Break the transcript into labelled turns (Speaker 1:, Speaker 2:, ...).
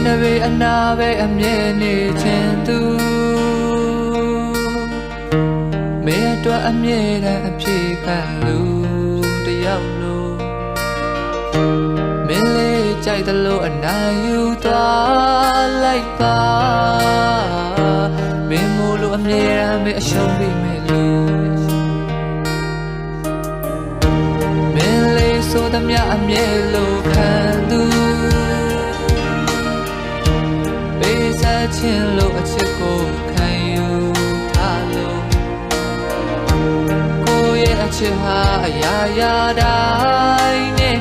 Speaker 1: င်းတွေအနာပဲအမြဲနေခြင်းသူမင်းအတွက်အမြဲတမ်းအပြေခံလူတယောက်လို့မင်းလေးကြိုက်တယ်လို့အနိုင်ယူသွားလိုက်ပါမင်းမို့လို့အမြဲတမ်းမင်းအရှုံးပေးမယ်လို့မင်းလေးဆိုသမျှအမြဲလို့ခံသူပေးစားခြင်းလို့အချစ်ကိုခံယူထားလို့ကိုယ့်ရဲ့အချစ်ဟာအရာရာတိုင်းနဲ့